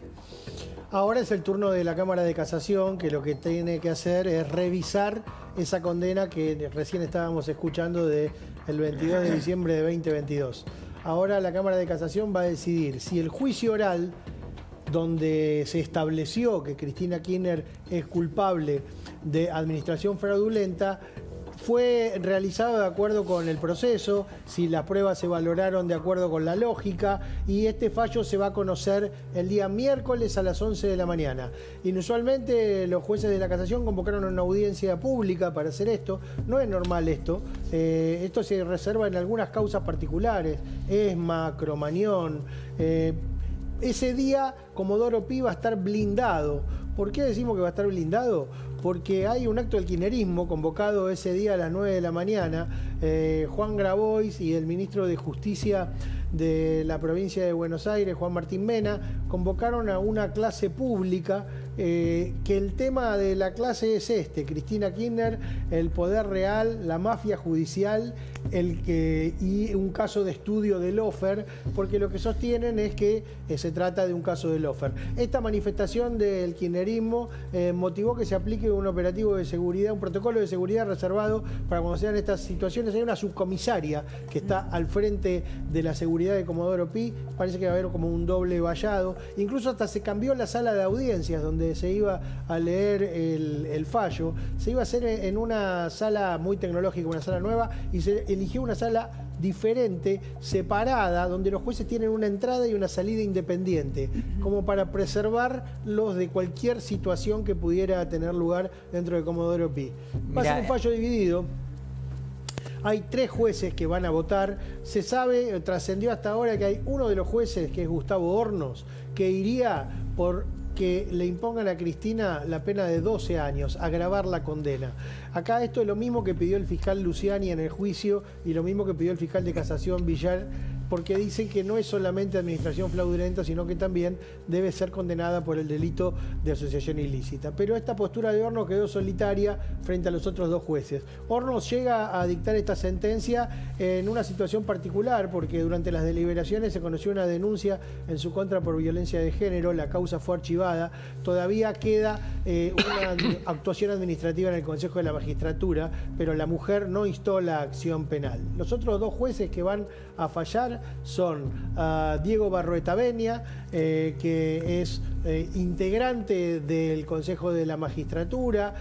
Ahora es el turno de la Cámara de Casación, que lo que tiene que hacer es revisar esa condena que recién estábamos escuchando del 22 de diciembre de 2022. Ahora la Cámara de Casación va a decidir si el juicio oral, donde se estableció que Cristina Kirchner es culpable de administración fraudulenta, fue realizado de acuerdo con el proceso, si las pruebas se valoraron de acuerdo con la lógica, y este fallo se va a conocer el día miércoles a las 11 de la mañana. Inusualmente los jueces de la Casación convocaron una audiencia pública para hacer esto. No es normal esto. Esto se reserva en algunas causas particulares, ESMA, Cromañón. Ese día Comodoro Pi va a estar blindado. ¿Por qué decimos que va a estar blindado? Porque hay un acto del kirchnerismo convocado ese día a las 9 de la mañana. Juan Grabois y el ministro de Justicia de la provincia de Buenos Aires, Juan Martín Mena, convocaron a una clase pública, que el tema de la clase es Cristina Kirchner, el poder real, la mafia judicial y un caso de estudio del Lofer, porque lo que sostienen es que se trata de un caso del Lofer. Esta manifestación del kirchnerismo motivó que se aplique un operativo de seguridad, un protocolo de seguridad reservado para cuando sean estas situaciones. Hay una subcomisaria que está al frente de la seguridad de Comodoro Pi, parece que va a haber como un doble vallado, incluso hasta se cambió la sala de audiencias donde se iba a leer el fallo, se iba a hacer en una sala muy tecnológica, una sala nueva, y se eligió una sala diferente, separada, donde los jueces tienen una entrada y una salida independiente, como para preservarlos de cualquier situación que pudiera tener lugar dentro de Comodoro Pi. Va a ser un fallo dividido. Hay 3 jueces que van a votar. Se sabe, trascendió hasta ahora que hay uno de los jueces, que es Gustavo Hornos, que iría por que le impongan a Cristina la pena de 12 años, agravar la condena. Acá esto es lo mismo que pidió el fiscal Luciani en el juicio y lo mismo que pidió el fiscal de casación Villar, porque dicen que no es solamente administración fraudulenta, sino que también debe ser condenada por el delito de asociación ilícita. Pero esta postura de Hornos quedó solitaria frente a los otros 2 jueces. Hornos llega a dictar esta sentencia en una situación particular, porque durante las deliberaciones se conoció una denuncia en su contra por violencia de género, la causa fue archivada, todavía queda una actuación administrativa en el Consejo de la Magistratura, pero la mujer no instó la acción penal. Los otros 2 jueces que van a fallar son Diego Barroeta Benia, que es integrante del Consejo de la Magistratura,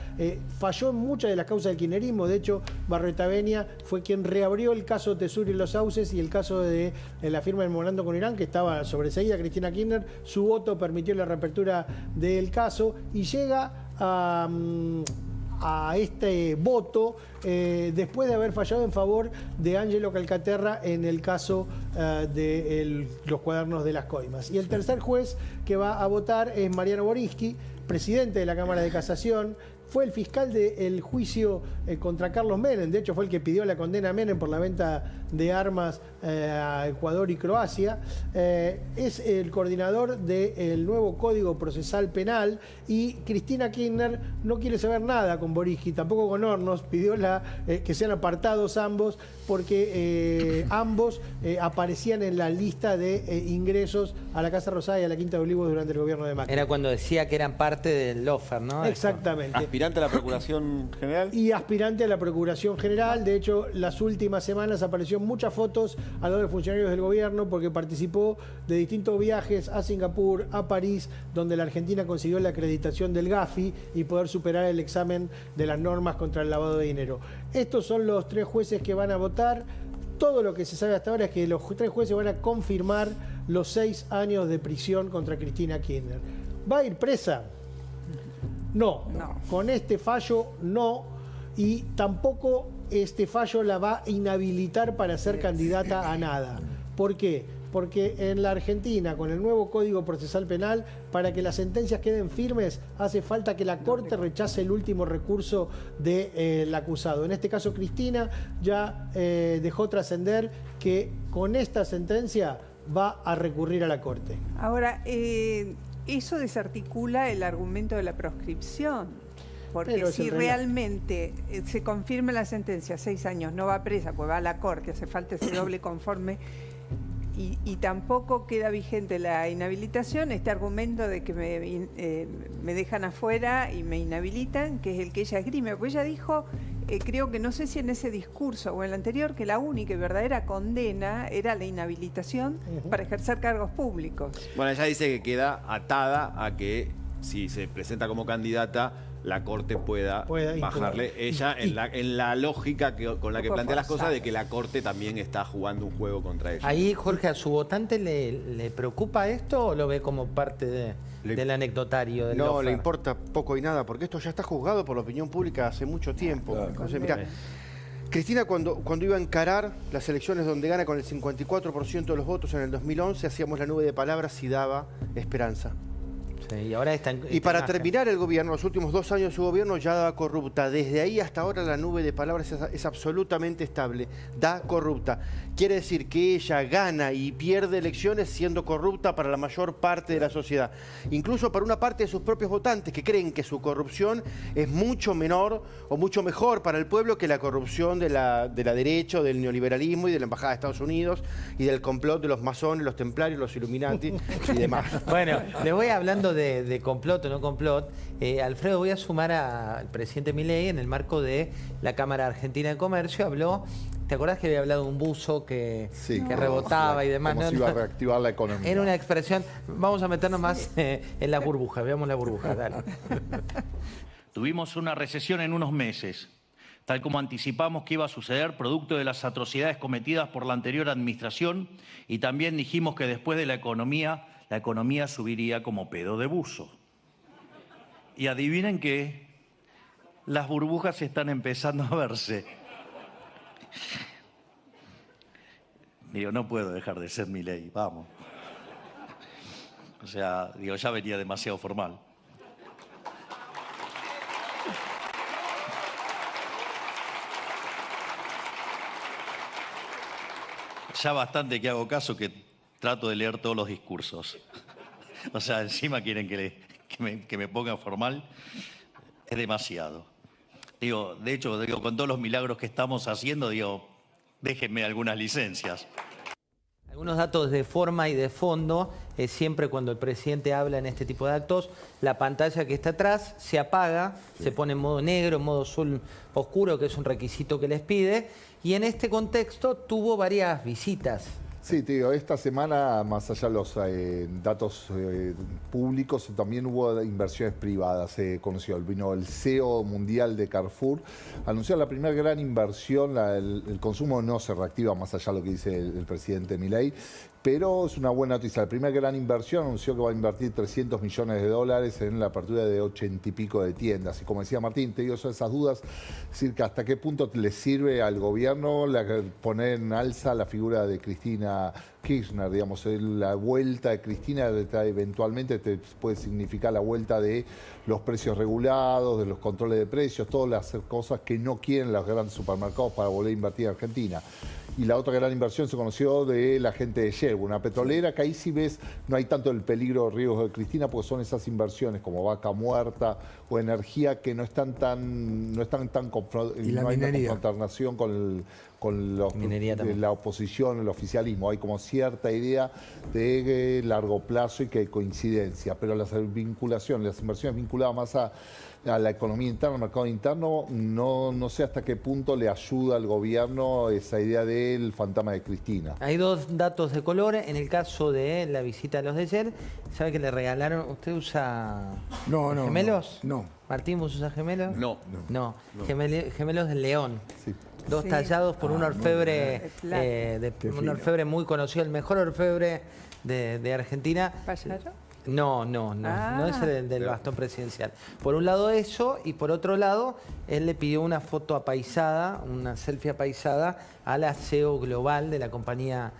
falló en muchas de las causas del kirchnerismo. De hecho, Barroeta Benia fue quien reabrió el caso Tesuri y los Sauces y el caso de la firma del memorando con Irán, que estaba sobreseída Cristina Kirchner. Su voto permitió la reapertura del caso y llega a este voto después de haber fallado en favor de Ángelo Calcaterra en el caso de los cuadernos de las coimas. Y el tercer juez que va a votar es Mariano Borinsky, presidente de la Cámara de Casación. Fue el fiscal del juicio contra Carlos Menem, de hecho fue el que pidió la condena a Menem por la venta de armas a Ecuador y Croacia. Es el coordinador del nuevo Código Procesal Penal y Cristina Kirchner no quiere saber nada con Borinsky, tampoco con Hornos, pidió que sean apartados ambos porque ambos aparecían en la lista de ingresos a la Casa Rosada y a la Quinta de Olivos durante el gobierno de Macri. Era cuando decía que eran parte del Lofer, ¿no? Exactamente. aspirante a la Procuración General. Y aspirante a la Procuración General. De hecho, las últimas semanas aparecieron muchas fotos a los de funcionarios del gobierno porque participó de distintos viajes a Singapur, a París, donde la Argentina consiguió la acreditación del GAFI y poder superar el examen de las normas contra el lavado de dinero. Estos son los 3 jueces que van a votar. Todo lo que se sabe hasta ahora es que los 3 jueces van a confirmar los 6 años de prisión contra Cristina Kirchner. ¿Va a ir presa? No. Con este fallo no, y tampoco este fallo la va a inhabilitar para ser candidata a nada. ¿Por qué? Porque en la Argentina, con el nuevo Código Procesal Penal, para que las sentencias queden firmes, hace falta que la Corte rechace el último recurso del acusado. En este caso, Cristina ya dejó trascender que con esta sentencia va a recurrir a la Corte. Ahora, eso desarticula el argumento de la proscripción, porque si realmente se confirma la sentencia, 6 años, no va presa, pues va a la Corte, hace falta ese doble conforme, y tampoco queda vigente la inhabilitación, este argumento de que me dejan afuera y me inhabilitan, que es el que ella esgrime, pues ella dijo, creo que no sé si en ese discurso o en el anterior, que la única y verdadera condena era la inhabilitación para ejercer cargos públicos. Bueno, ella dice que queda atada a que si se presenta como candidata, la Corte pueda bajarle. Ella, en la lógica con la que plantea las cosas, de que la Corte también está jugando un juego contra ella. Ahí, Jorge, ¿a su votante le preocupa esto o lo ve como parte del anecdotario? Del no, le importa poco y nada, porque esto ya está juzgado por la opinión pública hace mucho tiempo. Mirá, Cristina, cuando iba a encarar las elecciones donde gana con el 54% de los votos en el 2011, hacíamos la nube de palabras y daba esperanza. Y ahora y para terminar el gobierno, los últimos 2 años de su gobierno ya daba corrupta. Desde ahí hasta ahora la nube de palabras es absolutamente estable. Da corrupta. Quiere decir que ella gana y pierde elecciones siendo corrupta para la mayor parte de la sociedad. Incluso para una parte de sus propios votantes que creen que su corrupción es mucho menor o mucho mejor para el pueblo que la corrupción de la derecha, del neoliberalismo y de la Embajada de Estados Unidos y del complot de los masones, los templarios, los Illuminati y demás. Bueno, les voy hablando de complot o no complot. Alfredo, voy a sumar al presidente Milei en el marco de la Cámara Argentina de Comercio. Habló, ¿te acordás que había hablado de un buzo que rebotaba y demás? Como si iba a reactivar la economía. Era una expresión. Vamos a meternos más en la burbuja. Veamos la burbuja, dale. Tuvimos una recesión en unos meses, tal como anticipamos que iba a suceder producto de las atrocidades cometidas por la anterior administración, y también dijimos que después de la economía subiría como pedo de buzo. Y adivinen qué, las burbujas están empezando a verse. Digo, no puedo dejar de ser Milei, vamos. O sea, digo, ya venía demasiado formal. Ya bastante que hago caso, que trato de leer todos los discursos. O sea, encima quieren que me ponga formal. Es demasiado. Digo, de hecho, con todos los milagros que estamos haciendo, digo, déjenme algunas licencias. Algunos datos de forma y de fondo. Siempre cuando el presidente habla en este tipo de actos, la pantalla que está atrás se apaga, se pone en modo negro, en modo azul oscuro, que es un requisito que les pide. Y en este contexto tuvo varias visitas. Sí, te digo, esta semana, más allá de los datos públicos, también hubo inversiones privadas. Vino el CEO mundial de Carrefour, anunció la primera gran inversión. El consumo no se reactiva, más allá de lo que dice el presidente Milei, pero es una buena noticia. La primera gran inversión, anunció que va a invertir $300 millones en la apertura de 80 y pico de tiendas. Y como decía Martín, te digo, son esas dudas, es decir, que hasta qué punto le sirve al gobierno poner en alza la figura de Cristina Kirchner, digamos, la vuelta de Cristina eventualmente te puede significar la vuelta de los precios regulados, de los controles de precios, todas las cosas que no quieren los grandes supermercados para volver a invertir en Argentina. Y la otra gran inversión se conoció de la gente de Shell, una petrolera, que ahí sí ves, no hay tanto el peligro o riesgo de Cristina, porque son esas inversiones como Vaca Muerta o energía que no están tan no hay una confrontación con la oposición, el oficialismo. Hay como cierta idea de largo plazo y que hay coincidencia, pero las inversiones vinculadas más a a la economía interna, al mercado interno, no sé hasta qué punto le ayuda al gobierno esa idea del fantasma de Cristina. Hay dos datos de color. En el caso de la visita a los de ayer, ¿sabe que le regalaron? ¿Usted usa gemelos? No. Martín, ¿vos usas gemelos? No. Gemelos del León. Sí. Dos tallados por un orfebre, un orfebre muy conocido, el mejor orfebre de Argentina. ¿Payaro? No es el del bastón presidencial. Por un lado eso, y por otro lado, él le pidió una foto apaisada, una selfie apaisada a la CEO global de la compañía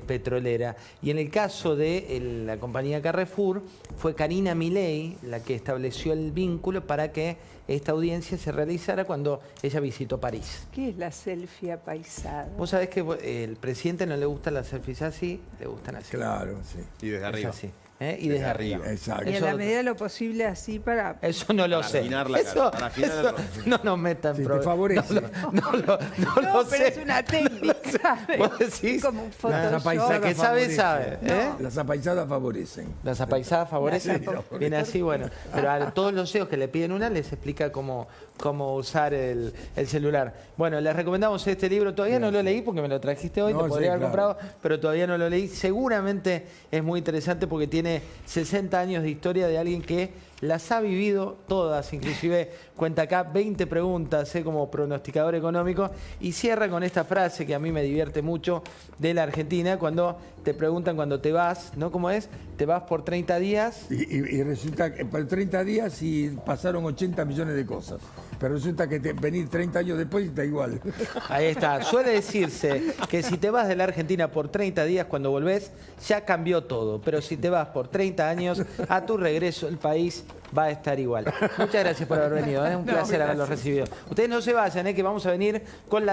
petrolera. Y en el caso de la compañía Carrefour, fue Karina Milei la que estableció el vínculo para que esta audiencia se realizara cuando ella visitó París. ¿Qué es la selfie apaisada? Vos sabés que el presidente no le gustan las selfies así, le gustan así. Claro, sí. Y desde arriba. Es así. Y desde arriba. Exacto. Y en la medida de lo posible así para... Eso no lo sé. Afinar la cara, para afinar el rostro. No nos metan Sí, te problemas. favorece. No lo pero sé. es una técnica. ¿Vos decís? Como un Las Photoshop. apaisadas La que sabe, favorecen. sabe. Las apaisadas favorecen. Las apaisadas favorecen. Sí, favorecen. Viene así, bueno. Pero a todos los CEOs que le piden una les explica cómo usar el celular. Bueno, les recomendamos este libro. Todavía no lo leí porque me lo trajiste hoy, No, te podría sí, haber claro. comprado, pero todavía no lo leí. Seguramente es muy interesante porque tiene 60 años de historia de alguien que las ha vivido todas, inclusive cuenta acá 20 preguntas como pronosticador económico y cierra con esta frase que a mí me divierte mucho de la Argentina cuando te preguntan cuando te vas, ¿no? ¿Cómo es? Te vas por 30 días. Y resulta que por 30 días y pasaron 80 millones de cosas. Pero resulta que venir 30 años después está igual. Ahí está. Suele decirse que si te vas de la Argentina por 30 días, cuando volvés, ya cambió todo. Pero si te vas por 30 años, a tu regreso el país va a estar igual. Muchas gracias por haber venido. Es un placer haberlos recibido. Ustedes no se vayan, que vamos a venir con la...